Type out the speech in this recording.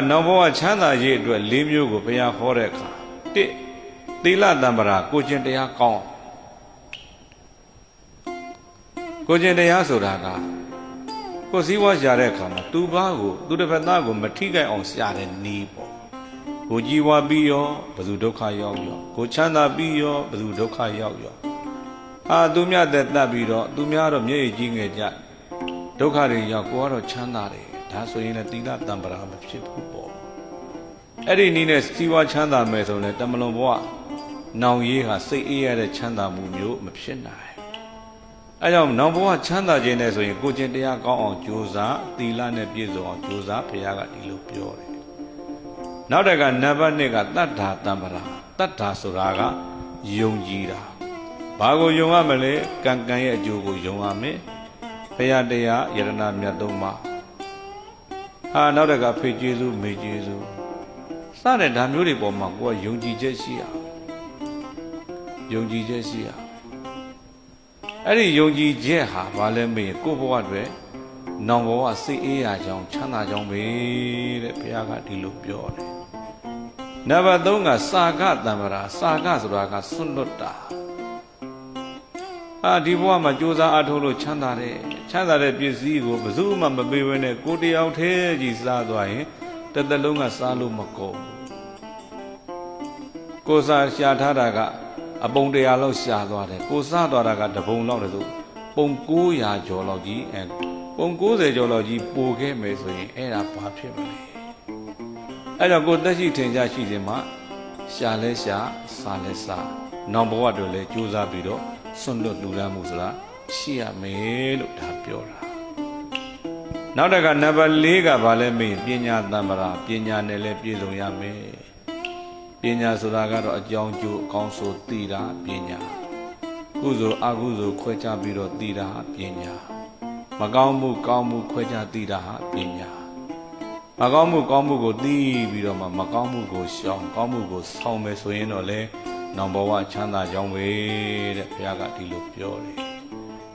နောက်ဘဝချမ်းသာရေးအတွက်၄မျိုးကိုဘုရားဟောတဲ့အခါ၁သီလတံပရာကိုကျင့်တရားကောင်းကိုကျင့်တရားဆိုတာကကိုစည်းဝါးရှာတဲ့အခါမှာသူတစ်ဖက်သားကိုမထိခိုက်အောင်ရှာတဲ့နည်းပေါ့ကိုကြီးဝါပြီးရောဘယ်သူဒုက္ခရောက်ရောကိုချမ်းသာပြီးရောဘယ်သူဒုက္ခရောက်ရောသူများသက်တတ်ပြီးတော့သူများတော့မျက်ရည်ကြီးငယ်ကြဒုက္ခတွေရောက်ကိုကတော့ချမ်းသာတယ်ဒါဆိုရင်လည်းသီလတံပရာမဖြစ်ဘူးပေါ့အဲ့ဒီနည်းနဲ့စီးပွားချမ်းသာမယ်ဆိုရင်တမလွန်ဘဝနောင်ရေးဟာစိတ်အေးရတဲ့ချမ်းသာမှုမျိုးမဖြစ်နိုင်အဲကြောင့်နောင်ဘဝချမ်းသာခြင်းနဲ့ဆိုရင်ကိုကျင့်တရားကောင်းအောင်ကြိုးစားသီလနဲ့ပြည့်စုံအောင်ကြိုးစားဘုရားကဒီလိုပြောတယ်နောက်တကနံပါတ်2ကတတ္ထာတံပရာတတ္ထာဆိုတာကယုံကြည်တာဘာကိုယုံရမလဲကံရဲ့အကျိုးကိုယုံရမယ်ဘုရားတရားယရဏမြတ်သုံးပါးနောက်တကဖေကျေးဇူးမေကျေးဇူးစတဲ့ဓာမျိုးတွေပေါ်မှာကိုယ်ကယုံကြည်ချက်ရှိအောင်ယုံကြည်ချက်ရှိအောင်အဲ့ဒီယုံကြည်ချက်ဟာဘာလဲမေးကိုယ့်ဘဝတွေနောင်ဘဝစိတ်အေးရကြောင်းချမ်းသာကြောင်းပဲတဲ့ဘုရားကဒီလိုပြောတယ်နံပါတ်3ကစာကတံပရာစာကဆိုတာကစွန့်လွတ်တာဒီဘဝမှာကြိုးစားအားထုတ်လို့ချမ်းသာတဲ့ပစ္စည်းကိုဘယ်သူမှမပေးဘဲနဲ့ကိုယ်တယောက်တည်းကြီးစားသွားရင်တစ်သက်လုံးကစားလို့မကုန်ကိုယ်စားရှာထားတာကအပုံ100လောက်ရှာသွားတယ်ကိုစားသွားတာကတပုံလောက်တည်းဆိုပုံ900ကျော်လောက်ကြီးပုံ90ကျော်လောက်ကြီးပိုခဲ့မယ်ဆိုရင်အဲ့ဒါဘာဖြစ်မလဲအဲ့တော့ကိုသက်ရှိထင်ရှားရှိခြင်းမှာရှာလဲရှာစားလဲစားနောက်ဘဝတွေလည်းကြိုးစားပြီးတော့စွန့်လွတ်လူရမှုဆိုတာရှိရမယ်လို့ဒါပြောတာနောက်တကနံပါတ်4ကဘာလဲမေးပညာတံပရာပညာနဲ့လည်းပြည့်စုံရမယ်ပညာဆိုတာကတော့အကြောင်းကျိုးအကောင်းဆိုသိတာပညာကုသိုလ်အကုသိုလ်ခွဲခြားပြီးတော့သိတာပညာမကောင်းမှုကောင်းမှုခွဲခြားသိတာပညာမကောင်းမှုကောင်းမှုကိုသိပြီးတော့မှမကောင်းမှုကိုရှောင်ကောင်းမှုကိုဆောင်မယ်ဆိုရင်တော့လေနောင်ဘဝချမ်းသာကြောင်းပဲတဲ့ဘုရားကဒီလိုပြောတယ်